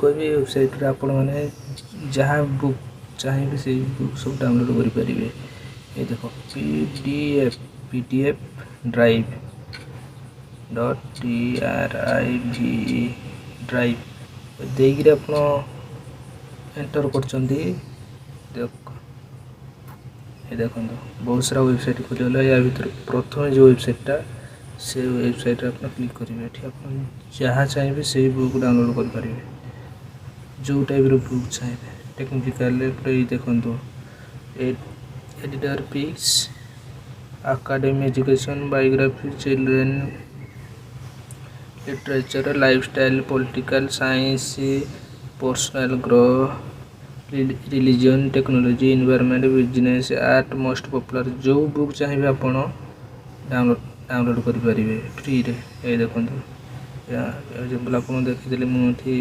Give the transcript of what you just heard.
करी वेबसाइट रे आपण माने जहाँ बुक चाहिए से बुक सब डाउनलोड करि परिबे। ये देखो पीडीएफ ड्राइव .trive ड्राइव देगी आपण एंटर करचंदी। ये देखो बहुत सारा वेबसाइट खोलला। या भीतर प्रथम जो वेबसाइटा से वेबसाइट रे आपण क्लिक करिवे। एठी आपण जहाँ चाहिए से बुक डाउनलोड कर परिबे। जो टाइप रो बुक चाहिए टेक्निकल पे देखो editor picks academy education biography children literature lifestyle political science personal growth religion technology environment business art most popular जो बुक चाहिए आप डाउनलोड कर पारे फ्री रे। ये देखो एग्जांपल आप देखी मुझे